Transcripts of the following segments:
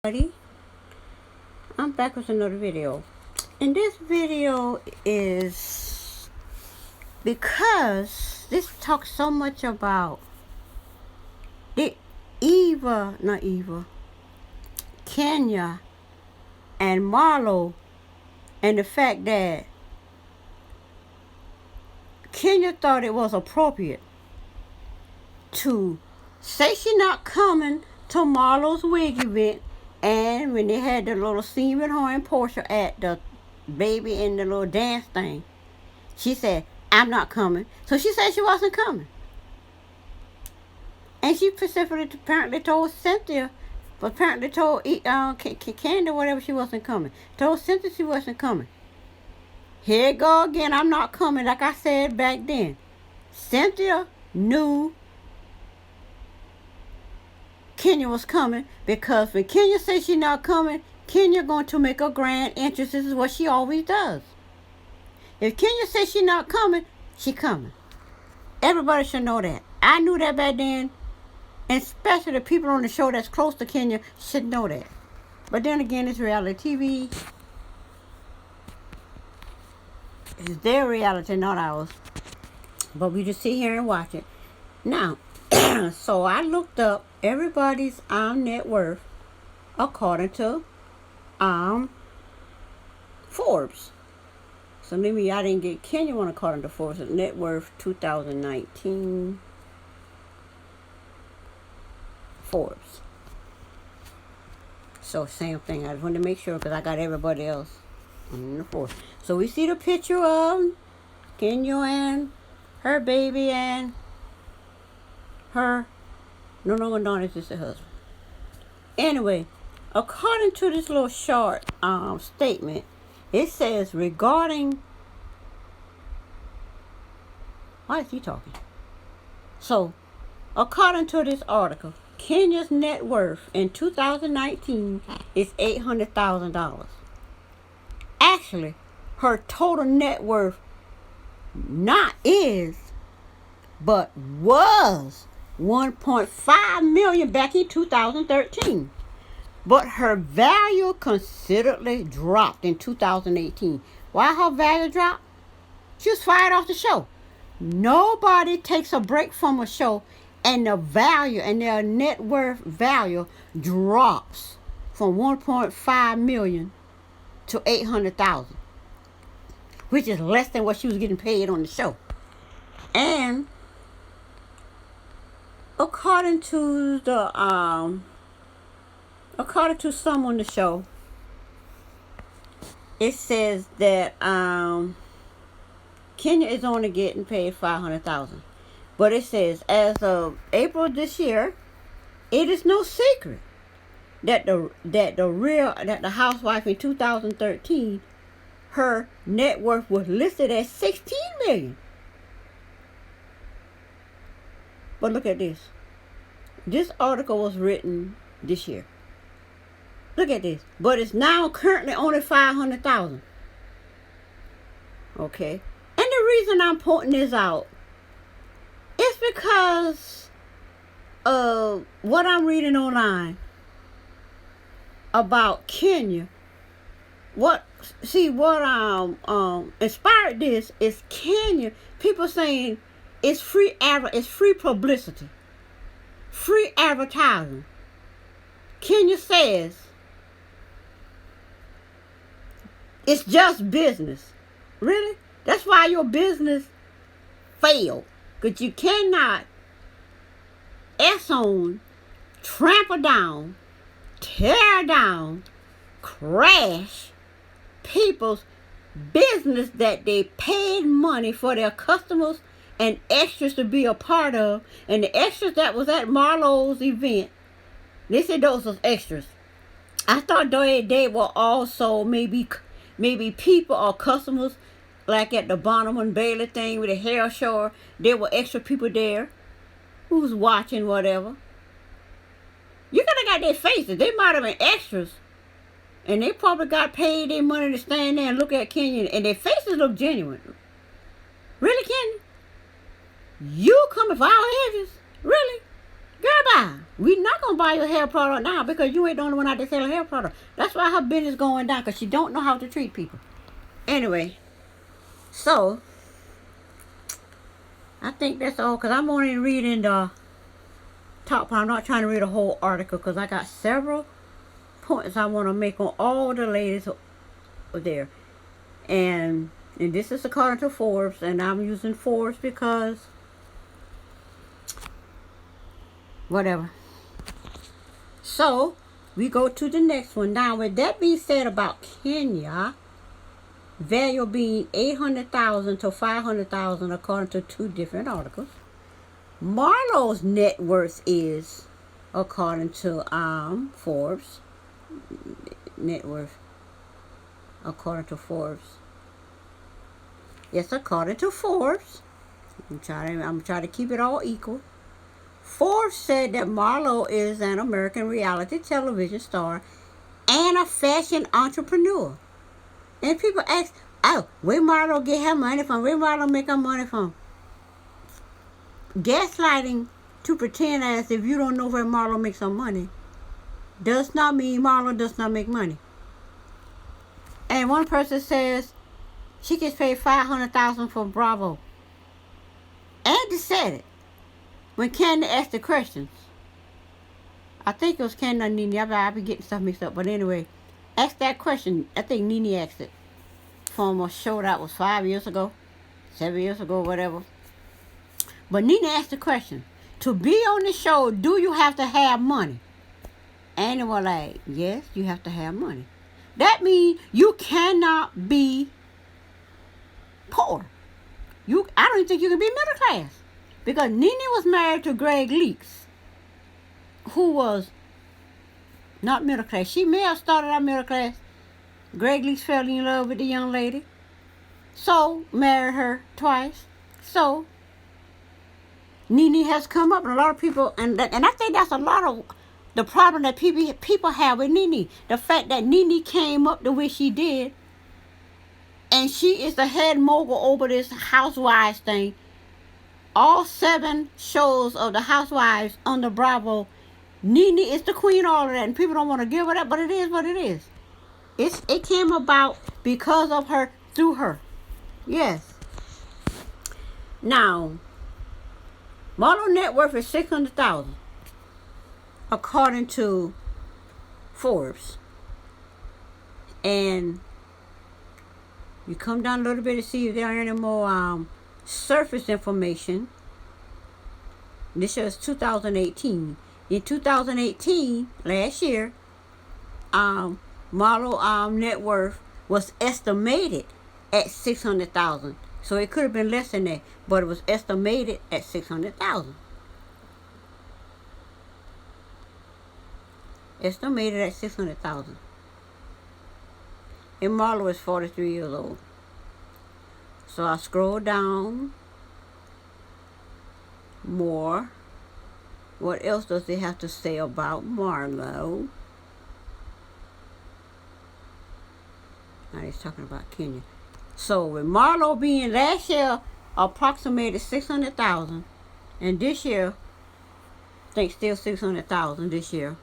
Buddy, I'm back with another video. And this video is because this talks so much about the Kenya and Marlo, and the fact that Kenya thought it was appropriate to say she not coming to Marlo's wig event. And when they had the little scene with her and Portia at the baby and the little dance thing, she said, I'm not coming. So she said she wasn't coming. And she specifically apparently told Cynthia, but apparently told Candy whatever she wasn't coming. Told Cynthia she wasn't coming. Here it go again, I'm not coming, like I said back then. Cynthia knew Kenya was coming, because when Kenya says she's not coming, Kenya going to make a grand entrance. This is what she always does. If Kenya says she's not coming, she coming. Everybody should know that. I knew that back then, and especially the people on the show that's close to Kenya should know that. But then again, it's reality TV. It's their reality, not ours. But we just sit here and watch it. Now, so I looked up everybody's net worth according to Forbes. So maybe I didn't get Kenya one according to Forbes. Net worth 2019 Forbes. So same thing. I just wanted to make sure because I got everybody else on the Forbes. So we see the picture of Kenya and her baby and her no longer known as just a husband. Anyway, according to this little short statement, it says regarding. Why is he talking? So, according to this article, Kenya's net worth in 2019 is $800,000. Actually, her total net worth not is, but was 1.5 million back in 2013. But her value considerably dropped in 2018. Why her value dropped? She was fired off the show. Nobody takes a break from a show and the value and their net worth value drops from 1.5 million to 800,000, which is less than what she was getting paid on the show. And according to some on the show, it says that Kenya is only getting paid $500,000, but it says as of April this year, it is no secret that the housewife in 2013, her net worth was listed at $16 million. But look at this. This article was written this year. Look at this. But it's now currently only $500,000. Okay. And the reason I'm pointing this out is because of what I'm reading online about Kenya. What inspired this is Kenya. People saying it's free publicity, free advertising. Kenya says it's just business. Really? That's why your business failed. Because you cannot trample down, tear down, crash people's business that they paid money for their customers and extras to be a part of. And the extras that was at Marlo's event, they said those was extras. I thought they were also maybe people or customers, like at the Bonham and Bailey thing with the hair show. There were extra people there who was watching whatever. You could have got their faces. They might have been extras. And they probably got paid their money to stand there and look at Kenya, and their faces look genuine. Really, Kenya? You coming for our edges? Really? Girl, bye. We not gonna buy your hair product now because you ain't the only one out there selling hair product. That's why her business going down because she don't know how to treat people. Anyway, so I think that's all because I'm only reading the top part. I'm not trying to read a whole article because I got several points I want to make on all the ladies there. And this is according to Forbes, and I'm using Forbes because whatever. So we go to the next one. Now, with that being said about Kenya, value being $800,000 to $500,000 according to two different articles. Marlo's net worth is, according to Forbes, net worth according to Forbes. Yes, according to Forbes. I'm trying to keep it all equal. Forbes said that Marlo is an American reality television star and a fashion entrepreneur. And people ask, oh, where Marlo get her money from? Where Marlo make her money from? Gaslighting to pretend as if you don't know where Marlo makes her money does not mean Marlo does not make money. And one person says she gets paid $500,000 for Bravo. Andy said it when Candy asked the questions. I think it was Candy or Nene. I'll be getting stuff mixed up. But anyway, asked that question. I think Nene asked it from a show that was 5 years ago, 7 years ago, whatever. But Nene asked the question, to be on the show, do you have to have money? And they were like, yes, you have to have money. That means you cannot be poor. I don't even think you can be middle class. Because Nene was married to Greg Leaks, who was not middle class. She may have started out middle class. Greg Leaks fell in love with the young lady. So, married her twice. So, Nene has come up, and a lot of people, and I think that's a lot of the problem that people have with Nene. The fact that Nene came up the way she did, and she is the head mogul over this Housewives thing. All 7 shows of the Housewives on the Bravo, Nene is the queen of all of that, and people don't want to give her that, but it is what it is. It came about because of her, through her. Yes. Now, Marlo net worth is $600,000, according to Forbes. And you come down a little bit to see if there are any more surface information. This is 2018. In 2018, last year, Marlo net worth was estimated at $600,000. So it could have been less than that, but it was estimated at $600,000. Estimated at $600,000. And Marlo is 43 years old. So I scroll down more. What else does it have to say about Marlo? Now he's talking about Kenya. So with Marlo being last year approximated $600,000, and this year, I think still $600,000 this year,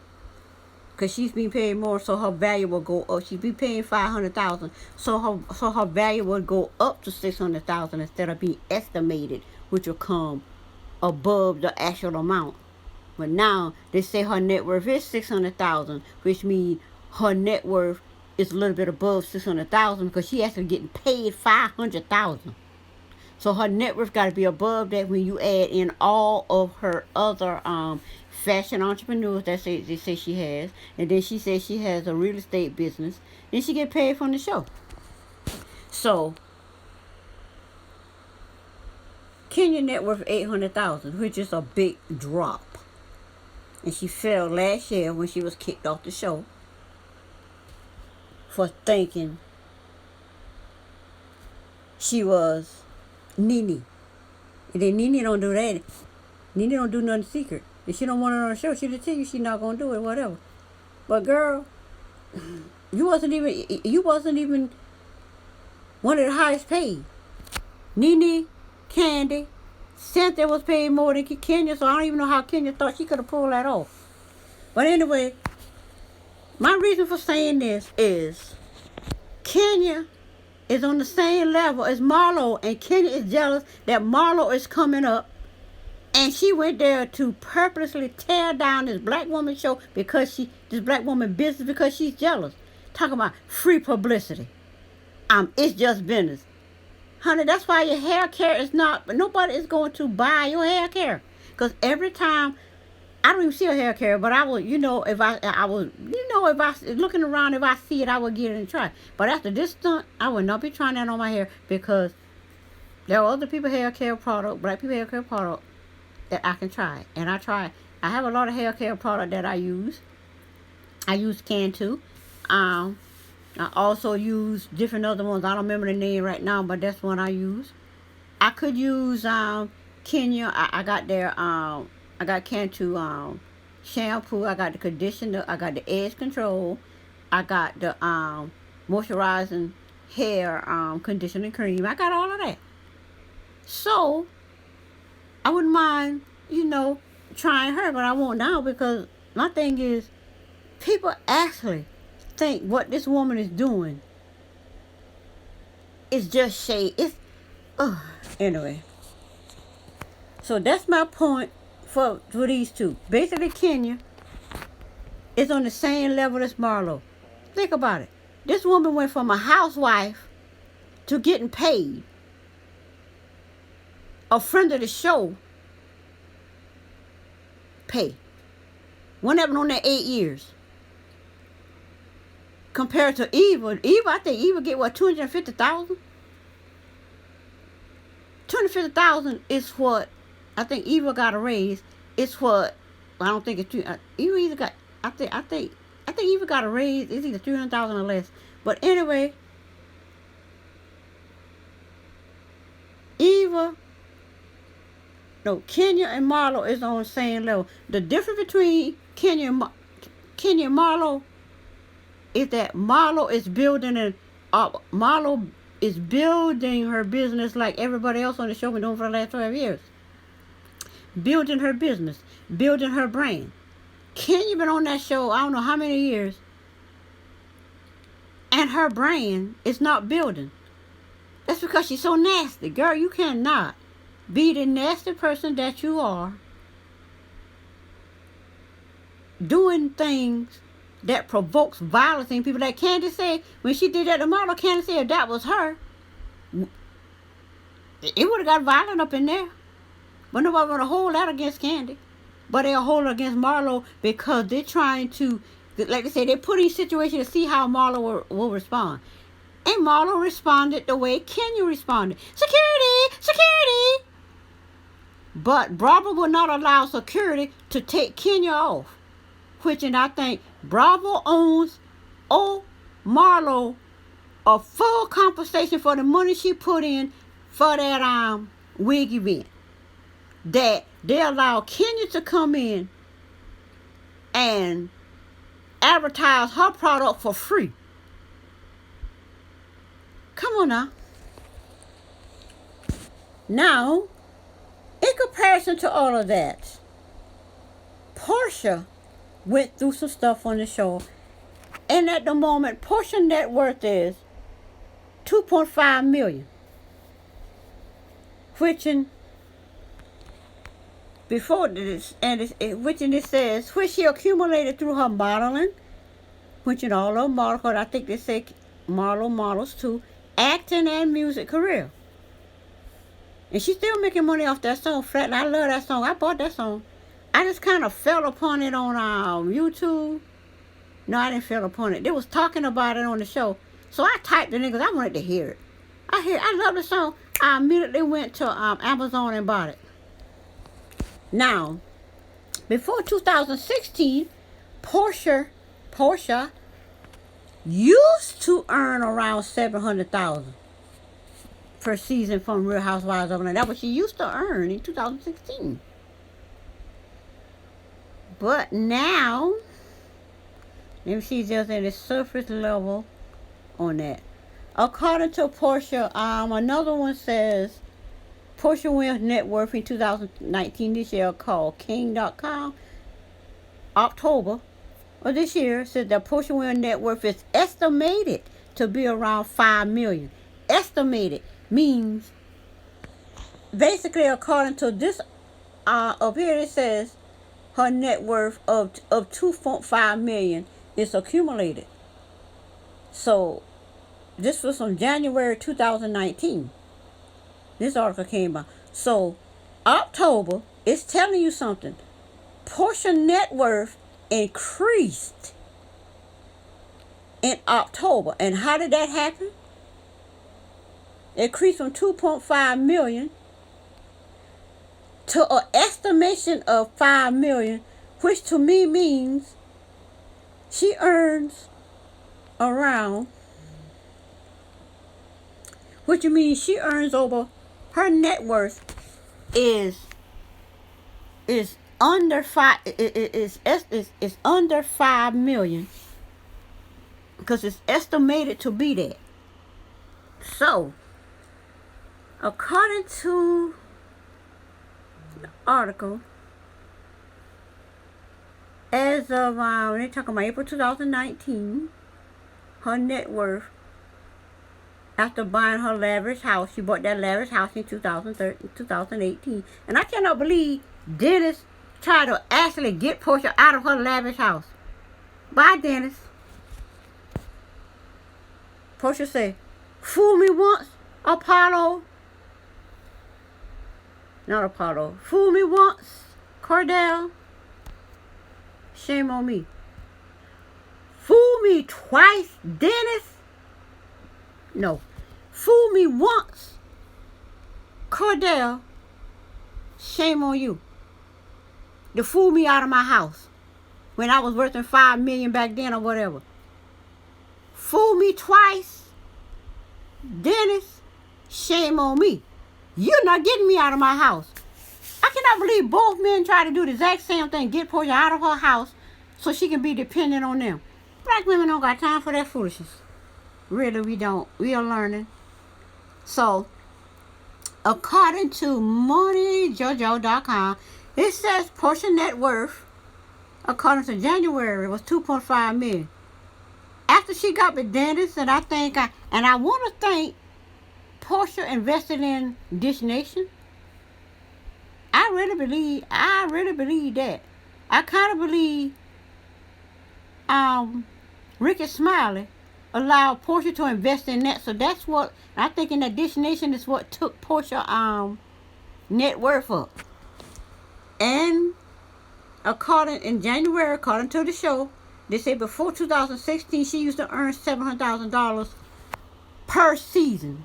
because she's being paid more, so her value will go up. She's been paying $500,000, so her value will go up to $600,000 instead of being estimated, which will come above the actual amount. But now they say her net worth is $600,000, which means her net worth is a little bit above $600,000 because she actually getting paid $500,000. So her net worth got to be above that when you add in all of her other fashion entrepreneurs that they say she has, and then she says she has a real estate business. Then she get paid from the show. So Kenya net worth $800,000, which is a big drop, and she fell last year when she was kicked off the show for thinking she was Nene. And then Nene don't do that. Nene don't do nothing secret. If she don't want it on the show, she'll tell you she's not gonna do it, whatever. But girl, you wasn't even one of the highest paid. Nene, Candy, Cynthia was paid more than Kenya, so I don't even know how Kenya thought she could have pulled that off. But anyway, my reason for saying this is Kenya is on the same level as Marlo, and Kenya is jealous that Marlo is coming up, and she went there to purposely tear down this black woman show this black woman business because she's jealous. Talking about free publicity. It's just business. Honey, that's why your hair care is not, nobody is going to buy your hair care. Because every time, I don't even see a hair care, but I will, if looking around, if I see it, I will get it and try. But after this stunt, I will not be trying that on my hair because there are other people hair care product, black people hair care product that I can try. And I try. I have a lot of hair care product that I use. I use Cantu. I also use different other ones. I don't remember the name right now, but that's one I use. I could use Kenya. I got their I got Cantu shampoo. I got the conditioner. I got the edge control. I got the moisturizing hair conditioning cream. I got all of that. So I wouldn't mind, trying her, but I won't now because my thing is people actually think what this woman is doing is just shade. Anyway. So that's my point for these two. Basically, Kenya is on the same level as Marlo. Think about it. This woman went from a housewife to getting paid. A friend of the show pay. One of them on that 8 years. Compared to Eva, I think Eva get what, $250,000? $250,000 is what I think Eva got a raise. It's what I don't think it's Eva either got. I think Eva got a raise. It's either $300,000 or less. But anyway, Kenya and Marlo is on the same level. The difference between Kenya and Marlo is that Marlo is building her business like everybody else on the show been doing for the last 12 years. Building her business, building her brand. Kenya been on that show I don't know how many years, and her brand is not building. That's because she's so nasty. Girl, you cannot be the nasty person that you are doing things that provokes violence in people. Like Candy said, when she did that to Marlo, Candy said if that was her, it would have got violent up in there. But nobody want to hold that against Candy. But they'll hold it against Marlo because they're trying to, like they say, they put in a situation to see how Marlo will respond. And Marlo responded the way Kenya responded. Security! Security! But Bravo will not allow security to take Kenya off. Which, and I think Bravo owes Marlo a full compensation for the money she put in for that wig event. That they allow Kenya to come in and advertise her product for free. Come on now. Now, in comparison to all of that, Portia went through some stuff on the show, and at the moment, Portia's net worth is $2.5 million, which in before this, which in this says which she accumulated through her modeling, which in all of models, I think they say Marlo models too, acting and music career. And she's still making money off that song, Flat. I love that song. I bought that song. I just kind of fell upon it on YouTube. No, I didn't fall upon it. They was talking about it on the show. So I typed it in because I wanted to hear it. I love the song. I immediately went to Amazon and bought it. Now, before 2016, Portia used to earn around $700,000 per season from Real Housewives of Atlanta. That's what she used to earn in 2016. But now, maybe she's just at the surface level on that. According to Portia, another one says Portia Williams' net worth in 2019 this year called King.com. October of this year said that Portia Williams' net worth is estimated to be around $5 million. Estimated means basically according to this up here it says her net worth of 2.5 million is accumulated. So this was from January 2019. This article came out. So October is telling you something. Portia net worth increased in October. And how did that happen? It increased from 2.5 million to an estimation of 5 million, which to me means she earns around, which means she earns over, her net worth is under under 5 million, because it's estimated to be that. So according to the article, as of they're talking about April 2019, her net worth after buying her lavish house, she bought that lavish house in 2018, and I cannot believe Dennis tried to actually get Portia out of her lavish house. Bye, Dennis. Portia said, "Fool me once, Apollo." Not Apollo. "Fool me once, Cordell. Shame on me. Fool me twice, Dennis. No. Fool me once, Cordell. Shame on you. To fool me out of my house when I was worth $5 million back then or whatever. Fool me twice, Dennis. Shame on me. You're not getting me out of my house." I cannot believe both men try to do the exact same thing, get Portia out of her house so she can be dependent on them. Black women don't got time for that foolishness. Really, we don't. We are learning. So, according to MoneyJojo.com, it says Portia net worth, according to January, was 2.5 million. After she got with Dennis, and I want to think Portia invested in Dish Nation. I really believe that. I kind of believe Ricky Smiley allowed Portia to invest in that. So that's what I think, in that Dish Nation is what took Portia net worth up. And in January, according to the show, they say before 2016 she used to earn $700,000 per season.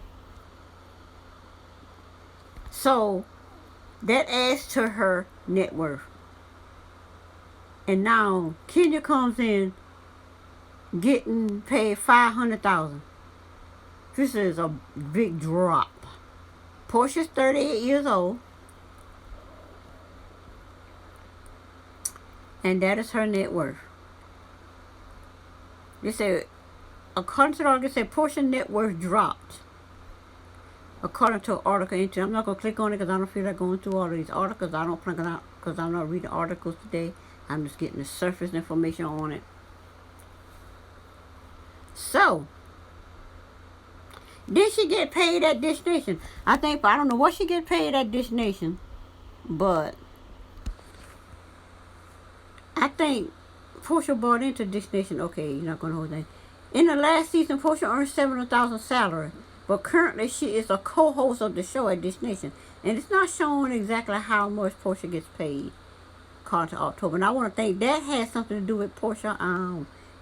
So that adds to her net worth. And now Kenya comes in getting paid $500,000. This is a big drop. Portia's 38 years old, and that is her net worth. They say, according to the article, they say Portia's net worth dropped. According to an article, I'm not going to click on it because I don't feel like going through all of these articles. I don't plan it out because I'm not reading articles today. I'm just getting the surface information on it. So, did she get paid at Dish Nation? I don't know what she get paid at Dish Nation, but I think Portia bought into Dish Nation. Okay, you're not going to hold that. In the last season, Portia earned $700,000 salary. But currently, she is a co-host of the show at Dish Nation. And it's not showing exactly how much Portia gets paid, according to October. And I want to think that has something to do with Portia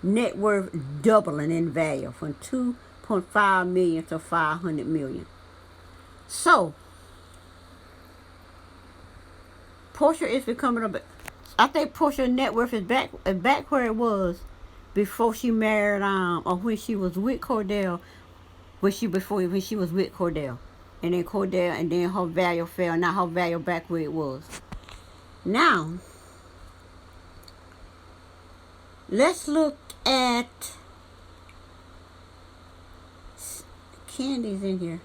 net worth doubling in value from 2.5 million to 500 million. So, Portia is becoming I think Portia's net worth is back where it was before she married, or when she was with Cordell. When she was with Cordell, and then her value fell. Now her value back where it was. Now, let's look at Candy's in here.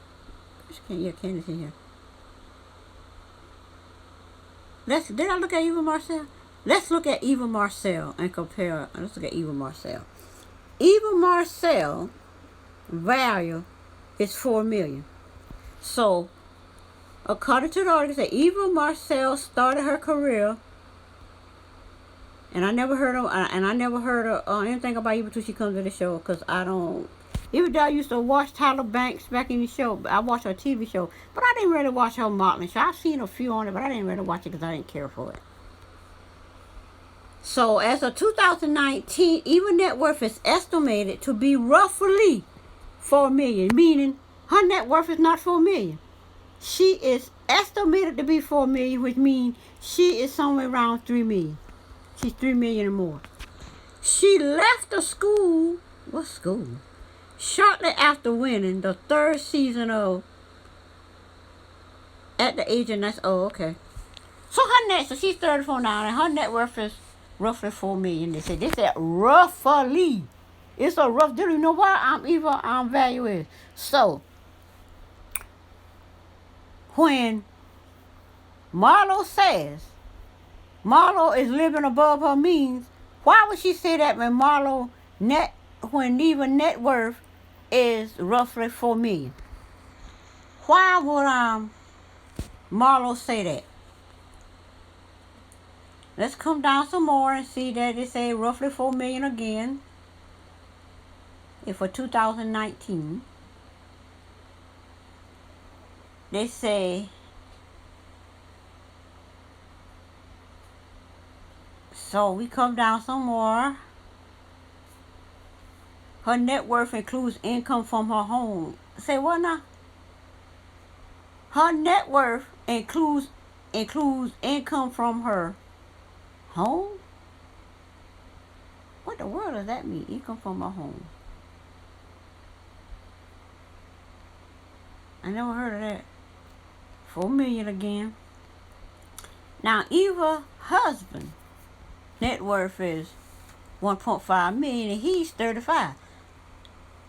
Yeah, Candy's in here. Did I look at Eva Marcel? Let's look at Eva Marcel and compare. Let's look at Eva Marcel. Eva Marcel value is $4 million. So, according to the article, that Eva Marcel started her career, and I never heard of anything about Eva until she comes to the show, because I don't. Even though I used to watch Tyler Banks back in the show, I watched her TV show, but I didn't really watch her modeling show. I've seen a few on it, but I didn't really watch it because I didn't care for it. So, as of 2019, Eva net worth is estimated to be roughly $4 million, meaning her net worth is not $4 million. She is estimated to be $4 million, which means she is somewhere around $3 million. She's $3 million or more. She left the school. What school? Shortly after winning the third season of At the Age of 9. Oh, okay. So she's 34 now, and her net worth is roughly $4 million. They said roughly. It's a rough. Do you know what value is? So when Marlo says Marlo is living above her means, why would she say that when Eva net worth is roughly $4 million? Why would Marlo say that? Let's come down some more and see that they say roughly $4 million again. If for 2019, they say, so we come down some more. Her net worth includes income from her home. Say what now? Her net worth includes income from her home? What the world does that mean? Income from her home. I never heard of that. $4 million again. Now, Eva's husband net worth is $1.5 million, and he's 35.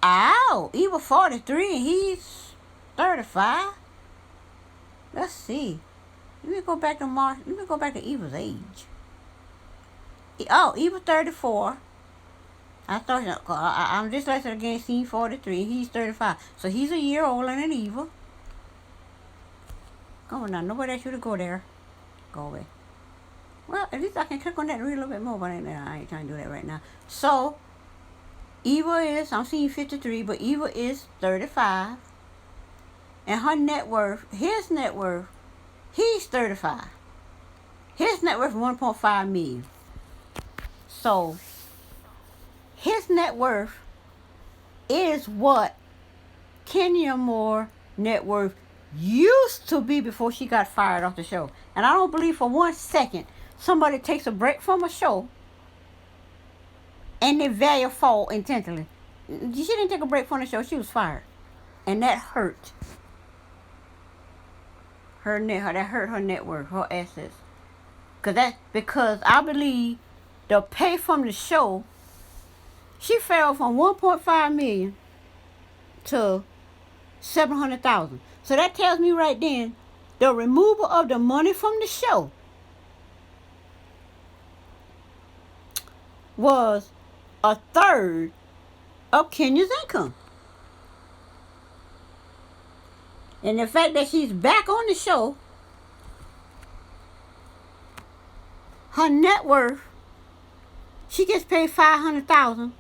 Ow! Eva 43 and he's 35. Let's see. Let me go back to Eva's age. Oh, Eva 34. I'm just listening again. Scene 43. He's 35, so he's a year older than Eva. Come on now, nobody asked you to go there. Go away. Well, at least I can click on that and read a little bit more, but I ain't trying to do that right now. So, I'm seeing 53, but Eva is 35. And her net worth, he's 35. His net worth is $1.5 million. So, his net worth is what Kenya Moore net worth used to be before she got fired off the show. And I don't believe for 1 second somebody takes a break from a show and their value fall intentionally. She didn't take a break from the show. She was fired. And that hurt. That hurt her net worth, her assets. Because I believe the pay from the show, she fell from $1.5 million to $700,000. So that tells me right then, the removal of the money from the show was a third of Kenya's income. And the fact that she's back on the show, her net worth, she gets paid $500,000,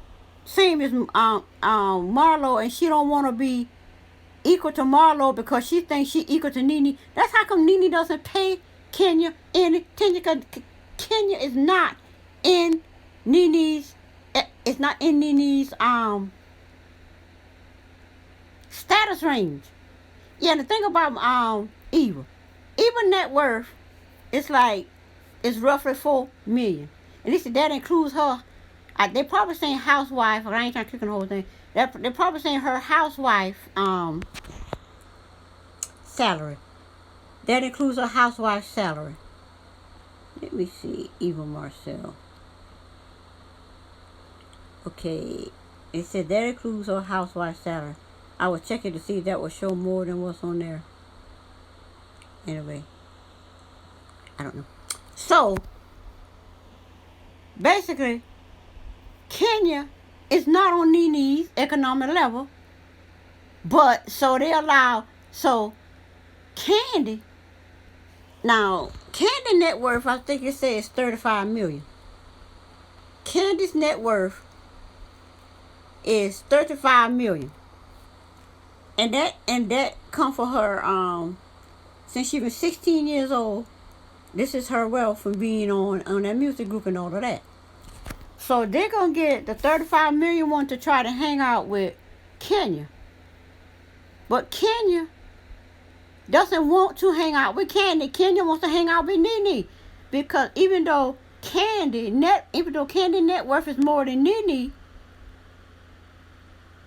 same as Marlo, and she don't want to be equal to Marlo because she thinks she equal to Nene. That's how come Nene doesn't pay Kenya anything. Kenya is not in Nene's. It's not in Nene's status range. Yeah, the thing about Eva net worth is roughly $4 million, and this that includes her. They probably saying housewife, but I ain't trying to click on the whole thing. They're probably saying her housewife salary. That includes her housewife salary. Let me see, Eva Marcel. Okay, it said that includes her housewife salary. I was checking to see if that would show more than what's on there. Anyway, I don't know. So basically, Kenya is not on Nene's economic level, but so they allow Candy. Now, Candy net worth, I think it says 35 million. Candy's net worth is 35 million. And that come for her since she was 16 years old. This is her wealth from being on that music group and all of that. So they're gonna get the 35 million one to try to hang out with Kenya. But Kenya doesn't want to hang out with Candy. Kenya wants to hang out with Nene. Because even though Candy net worth is more than Nene,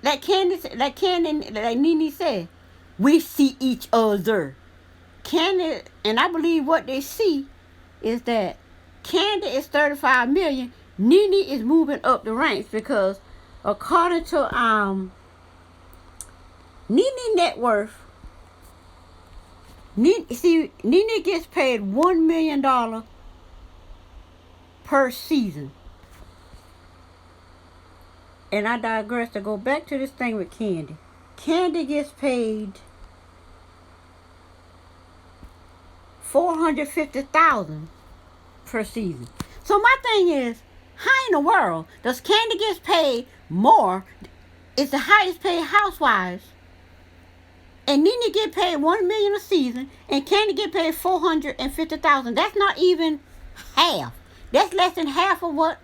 like Nene said, we see each other. Candy, and I believe what they see is that Candy is 35 million. Nene is moving up the ranks because according to Nene net worth, Nene gets paid $1 million per season. And I digress to go back to this thing with Candy. Candy gets paid $450,000 per season. So my thing is, how in the world does Candy get paid more? It's the highest paid housewives. And Nene get paid $1 million a season, and Candy get paid $450,000. That's not even half. That's less than half of what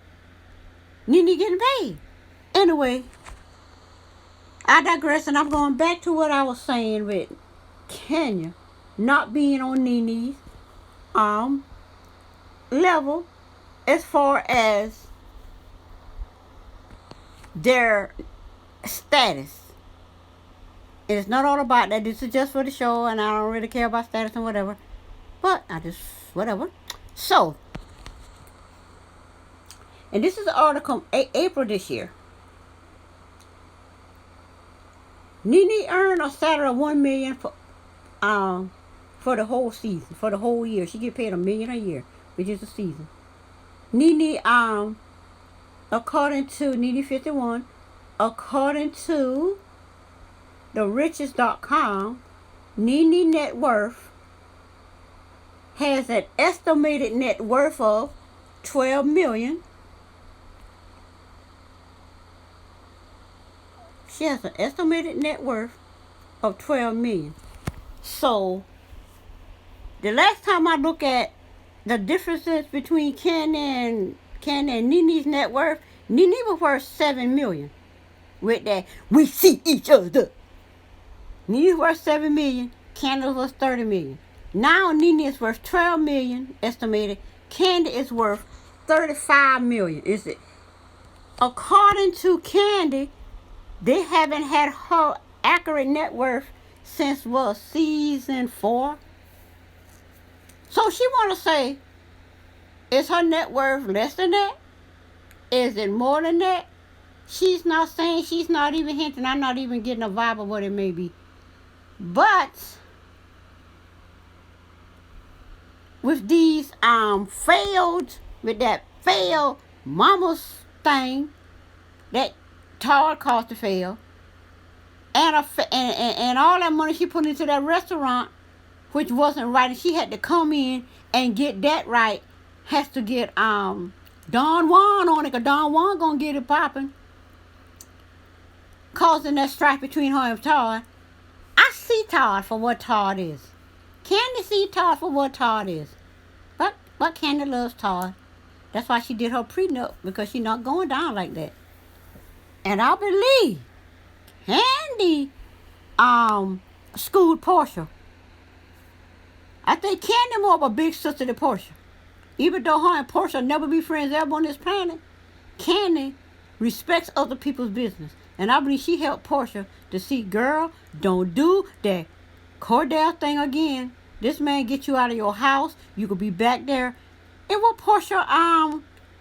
Nene getting paid. Anyway, I digress, and I'm going back to what I was saying with Kenya not being on Nene's level as far as their status. It's not all about that. This is just for the show, and I don't really care about status and whatever. But I just, whatever. So, and this is an article April this year. Nene earned a salary of $1 million for the whole season, for the whole year. She get paid $1 million a year, which is a season. Nene, according to Nene 51, according to the richest.com, Nene net worth has an estimated net worth of $12 million. She has an estimated net worth of $12 million. So, the last time I look at the differences between Candy and Nene's net worth, Nene was worth $7 million. With that, we see each other. Nene worth $7 million. Candy was $30 million. Now Nene is worth $12 million estimated. Candy is worth $35 million. Is it? According to Candy, they haven't had her accurate net worth since season 4. So she want to say, is her net worth less than that? Is it more than that? She's not saying, she's not even hinting. I'm not even getting a vibe of what it may be. But with these with that failed mama's thing, that Todd caused to fail, and all that money she put into that restaurant, which wasn't right, and she had to come in and get that right, has to get Don Juan on it, because Don Juan gonna get it popping, causing that strife between her and Todd. I see Todd for what Todd is. Candy see Todd for what Todd is. But Candy loves Todd. That's why she did her prenup, because she's not going down like that. And I believe Candy schooled Portia. I think Candy more of a big sister than Portia. Even though her and Portia never be friends ever on this planet, Candy respects other people's business. And I believe she helped Portia to see, girl, don't do that Cordell thing again. This man get you out of your house. You could be back there. And what Portia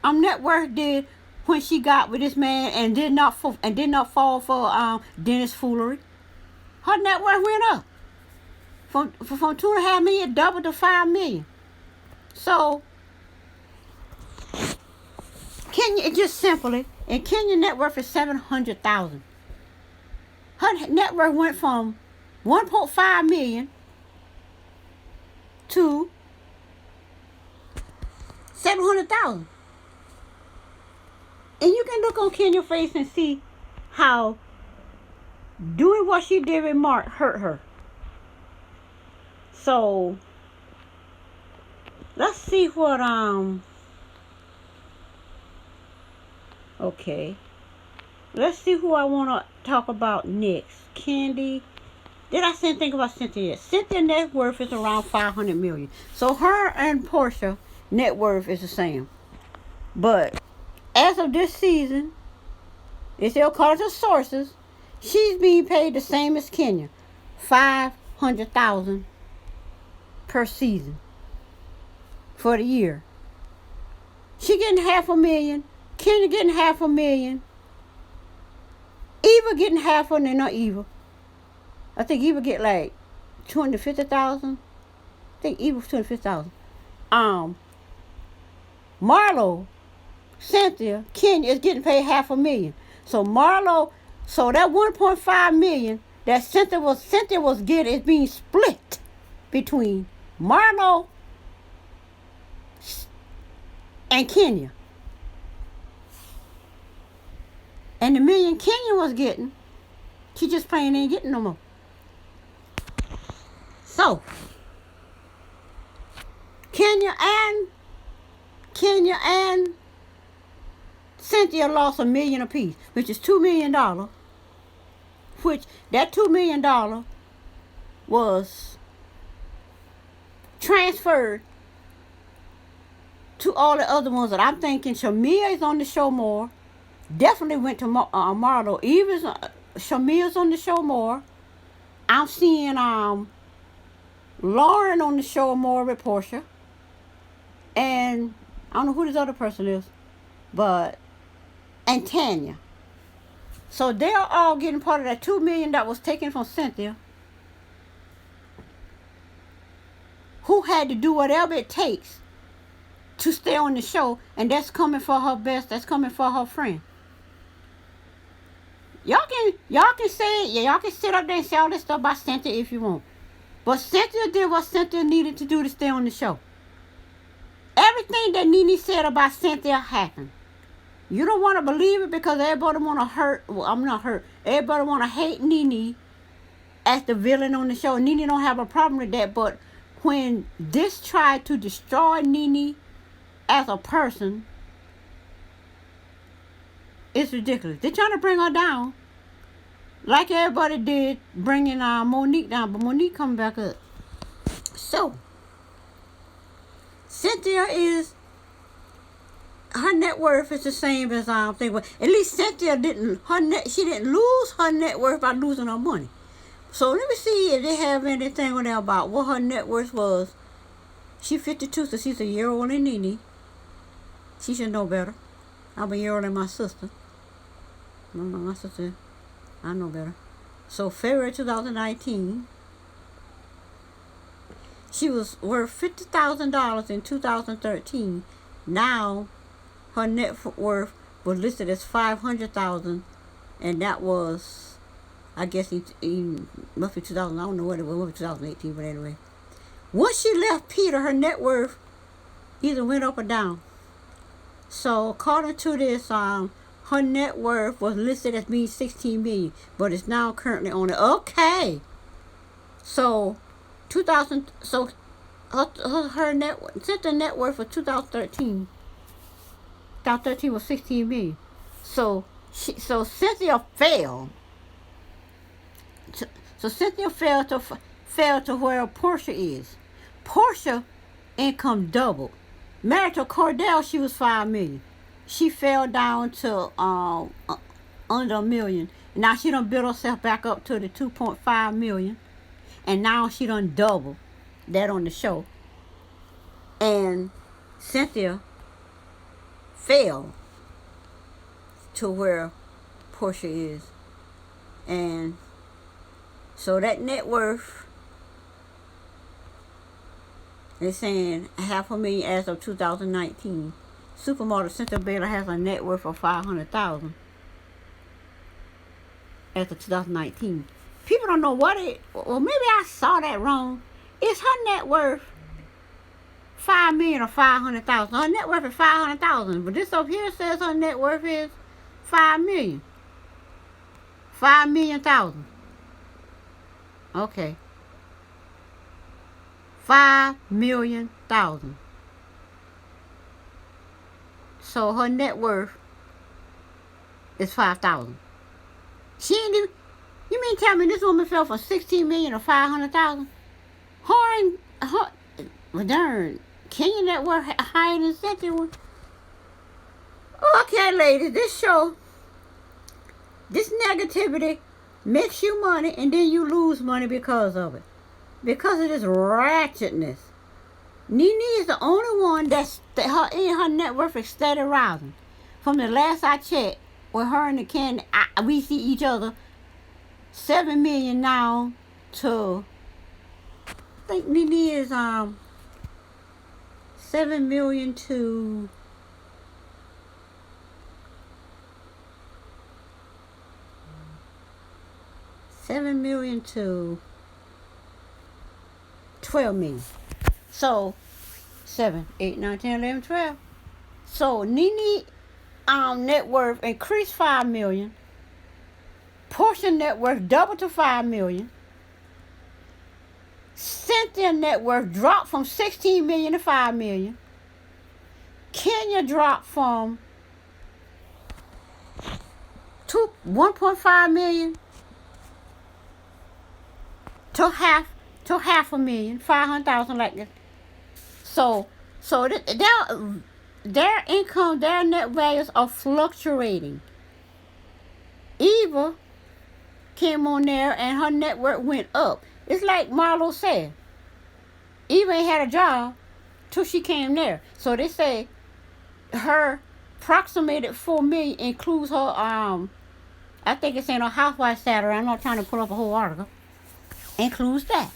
net worth did when she got with this man and did not fall for Dennis foolery. Her net worth went up from $2.5 million, doubled to $5 million. So Kenya, it just simply, and Kenya net worth is 700,000. Her net worth went from 1.5 million to 700,000. And you can look on Kenya's face and see how doing what she did with Mark hurt her. So let's see what okay. Let's see who I want to talk about next. Candy. Did I say anything about Cynthia yet? Cynthia's net worth is around 500 million. So her and Portia net worth is the same. But as of this season, it's according to sources, she's being paid the same as Kenya, $500,000 per season for the year. She getting $500,000. Kenya getting $500,000. Eva getting half of it, not Eva. I think Eva get like 250,000. I think Eva was 250,000. Marlo, Cynthia, Kenya is getting paid $500,000. So Marlo, so that 1.5 million that Cynthia was getting is being split between Marlo and Kenya. And the million Kenya was getting, she just plain ain't getting no more. So Kenya and Cynthia lost $1 million apiece, which is $2 million. Which that $2 million was transferred to all the other ones that I'm thinking. Shamia is on the show more. Definitely went to Marlo. Shamia's on the show more. I'm seeing Lauren on the show more with Portia. And I don't know who this other person is, and Tanya. So they're all getting part of that $2 million that was taken from Cynthia, who had to do whatever it takes to stay on the show, and that's coming for her best. That's coming for her friend. Y'all can say it. Yeah, y'all can sit up there and say all this stuff about Cynthia if you want. But Cynthia did what Cynthia needed to do to stay on the show. Everything that Nene said about Cynthia happened. You don't want to believe it because everybody want to hurt. Well, I'm not hurt. Everybody want to hate Nene as the villain on the show. Nene don't have a problem with that. But when this tried to destroy Nene as a person, it's ridiculous. They're trying to bring her down, like everybody did, bringing Monique down. But Monique coming back up. So Cynthia her net worth is the same as at least Cynthia she didn't lose her net worth by losing her money. So let me see if they have anything on there about what her net worth was. She's 52, so she's a year older than Nene. She should know better. I'm a year older than my sister. No, my sister, I know better. So February 2019, she was worth $50,000 in 2013. Now her net worth was listed as $500,000, and that was, I guess, in must be 2000. I don't know what it was. It was 2018, but anyway. Once she left Peter, her net worth either went up or down. So according to this, her net worth was listed as being $16 million, but it's now currently on it. Okay. So 2000. So her net worth for 2013. 2013 was $16 million. So Cynthia failed. So Cynthia failed to where Portia is. Portia income doubled. Married to Cordell, she was $5 million. She fell down to under $1 million. Now she done built herself back up to the 2.5 million, and now she done double that on the show. And Cynthia fell to where Portia is, and so that net worth, they're saying $500,000 as of 2019. supermodel Cynthia Bailey has a net worth of $500,000 as of 2019. People don't know what it. Well, maybe I saw that wrong. Is her net worth $5 million or $500,000? Her net worth is $500,000, but this up here says her net worth is $5 million. $5 million thousand. Okay. 5 million thousand. So her net worth is 5,000. She ain't even. You mean tell me this woman fell from 16 million to 500,000? Her, well, darn, Kenya net worth higher than Cynthia one. Okay, ladies, this negativity makes you money and then you lose money because of it. Because of this ratchetness. Nene is the only one her net worth is steady rising. From the last I checked, with her and the Candy, we see each other 7 million now to, I think Nene is 7 million to 12 million. So 7, 8, 9, 10, 11, 12. So Nene net worth increased 5 million. Portia net worth doubled to 5 million. Cynthia net worth dropped from 16 million to 5 million. Kenya dropped from 1.5 million to half a million, 500,000 like this. So their income, their net values are fluctuating. Eva came on there and her net worth went up. It's like Marlo said. Eva ain't had a job till she came there. So they say her approximated 4 million includes her I think it's in her housewife salary. I'm not trying to pull up a whole article. Includes that.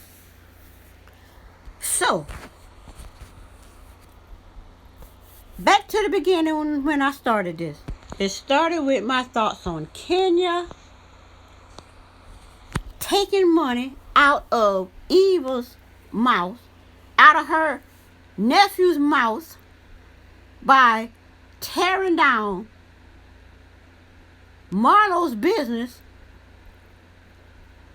So back to the beginning when I started this. It started with my thoughts on Kenya taking money out of Eva's mouth, out of her nephew's mouth, by tearing down Marlo's business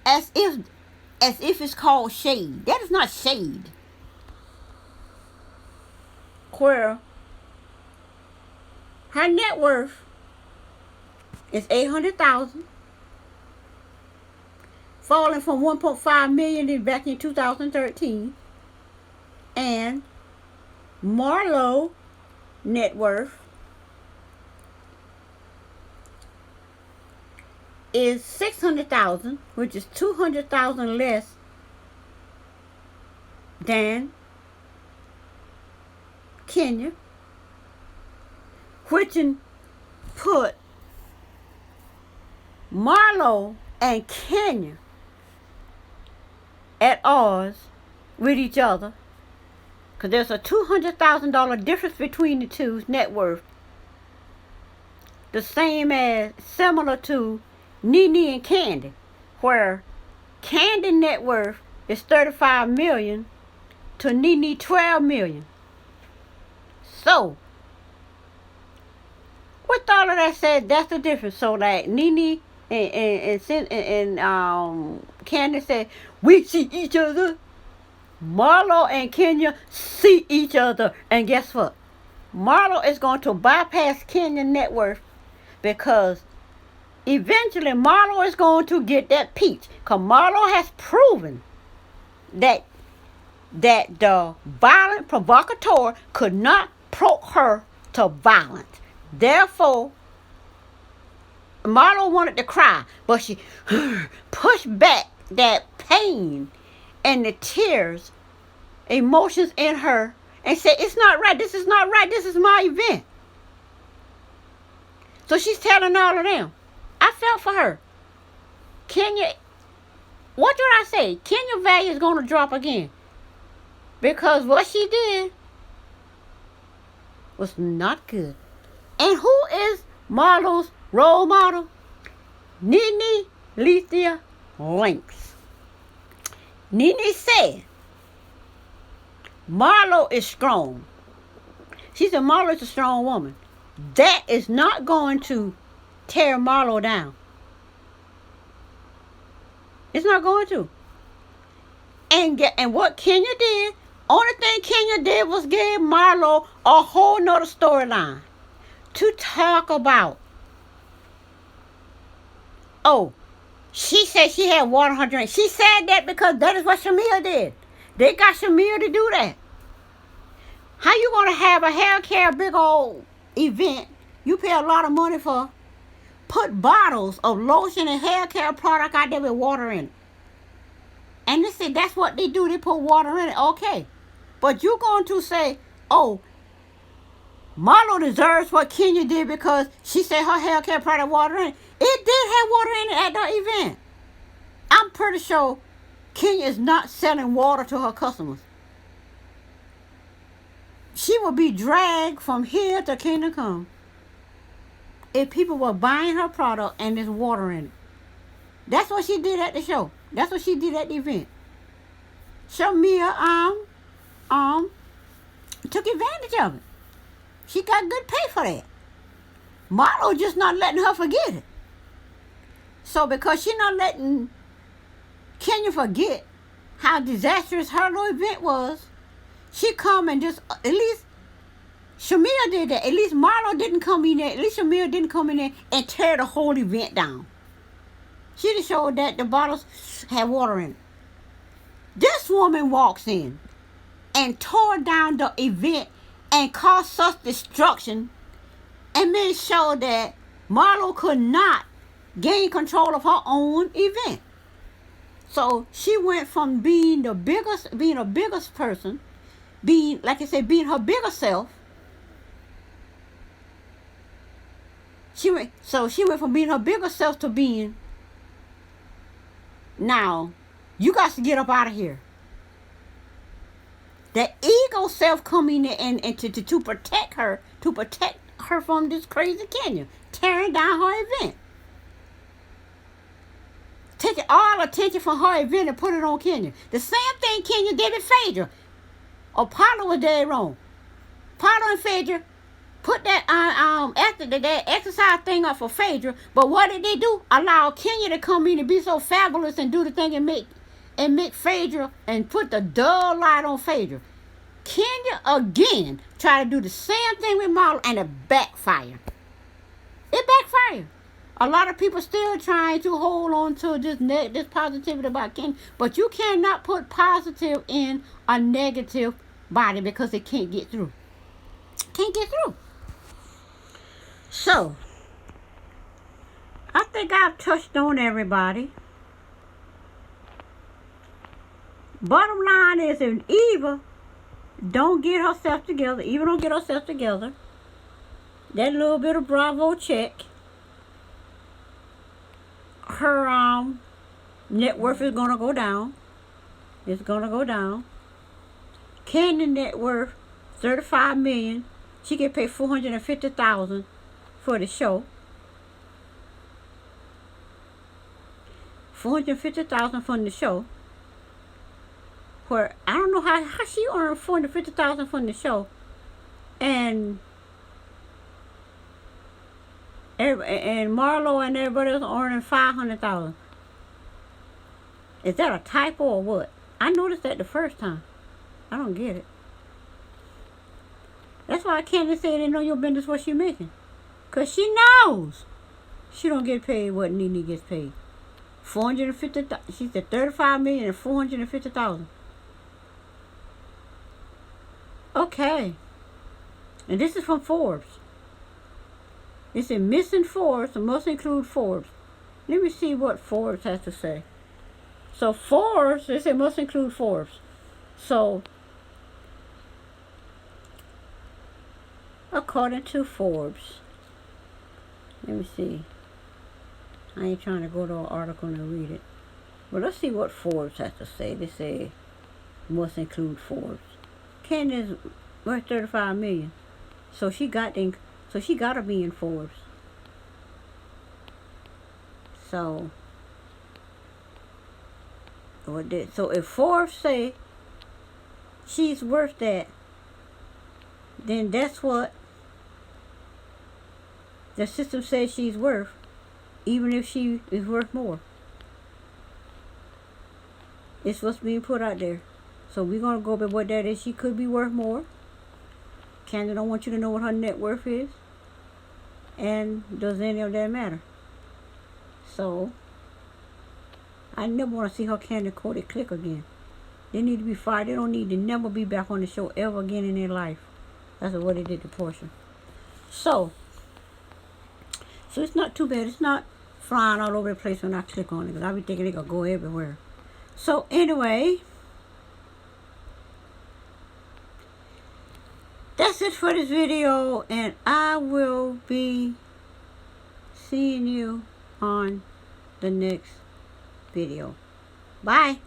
as if it's called shade. That is not shade. Where her net worth is 800,000, falling from 1.5 million back in 2013, and Marlo net worth is 600,000, which is 200,000 less than Kenya, which put Marlo and Kenya at odds with each other, because there's a $200,000 difference between the two's net worth, the same as similar to Nene and Candy, where Candy net worth is 35 million to Nene 12 million. So with all of that said, that's the difference. So like Nene and Candy said, we see each other. Marlo and Kenya see each other. And guess what? Marlo is going to bypass Kenya net worth, because eventually Marlo is going to get that peach. Because Marlo has proven that the violent provocateur could not provoke her to violence. Therefore, Marlo wanted to cry, but she pushed back that pain and the tears, emotions in her, and said, it's not right, this is not right, this is my event. So she's telling all of them. I felt for her. Kenya, what did I say? Kenya value is going to drop again. Because what she did was not good. And who is Marlo's role model? Nene Leithia Lynx. Nene said, Marlo is strong. She said Marlo is a strong woman. That is not going to tear Marlo down. It's not going to. And what Kenya did, only thing Kenya did was give Marlo a whole nother storyline to talk about. Oh, she said she had water in her drink. She said that because that is what Shamia did. They got Shamia to do that. How you going to have a hair care big old event you pay a lot of money for, put bottles of lotion and hair care product out there with water in it? And they said that's what they do. They put water in it. Okay. But you're going to say, oh, Marlo deserves what Kenya did because she said her hair care product water in it. It did have water in it at the event. I'm pretty sure Kenya is not selling water to her customers. She would be dragged from here to Kingdom Come if people were buying her product and there's water in it. That's what she did at the show. That's what she did at the event. Shamia took advantage of it. She got good pay for that. Marlo just not letting her forget it. So because she not letting Kenya forget how disastrous her little event was, she come and just, at least Shamia did that. At least Marlo didn't come in there. At least Shamia didn't come in there and tear the whole event down. She just showed that the bottles had water in it. This woman walks in and tore down the event and caused such destruction and made sure that Marlo could not gain control of her own event. So she went from being a biggest person, being, like I said, being her bigger self. She went from being her bigger self to being, now, you got to get up out of here. That ego self coming in and to protect her from this crazy Kenya, tearing down her event. Taking all attention from her event and put it on Kenya. The same thing Kenya did with Phaedra. Apollo was dead wrong. Apollo and Phaedra put that after that exercise thing up for Phaedra, but what did they do? Allow Kenya to come in and be so fabulous and do the thing and make Phaedra and put the dull light on Phaedra. Kenya again tried to do the same thing with Marlo and it backfired. It backfired. A lot of people still trying to hold on to this positivity about Kenya, but you cannot put positive in a negative body because it can't get through. Can't get through. So, I think I've touched on everybody. Bottom line is, if Eva don't get herself together, that little bit of Bravo check, her net worth is going to go down. It's going to go down. Candy net worth, $35 million. She can pay $450,000 for the show. $450,000 from the show. Where I don't know how she earned $450,000 from the show, and Marlo and everybody else earning $500,000. Is that a typo or what? I noticed that the first time. I don't get it. That's why I can't say it ain't none of your business what she making. Because she knows she don't get paid what Nene gets paid. $450,000. She said $35 million and $450,000. Okay. And this is from Forbes. It said missing Forbes, and must include Forbes. Let me see what Forbes has to say. So Forbes, they said must include Forbes. So, according to Forbes, let me see. I ain't trying to go to an article and read it. But let's see what Forbes has to say. They say must include Forbes. Candace worth $35 million. So she got to be in Forbes. So if Forbes say she's worth that, then that's what the system says she's worth, even if she is worth more. It's what's being put out there. So we're going to go by what that is. She could be worth more. Candace don't want you to know what her net worth is. And does any of that matter? So I never want to see her Candace Cody click again. They need to be fired. They don't need to never be back on the show ever again in their life. That's what they did to Portia. So it's not too bad. It's not flying all over the place when I click on it, because I be thinking they're going to go everywhere. So anyway, that's it for this video, and I will be seeing you on the next video. Bye.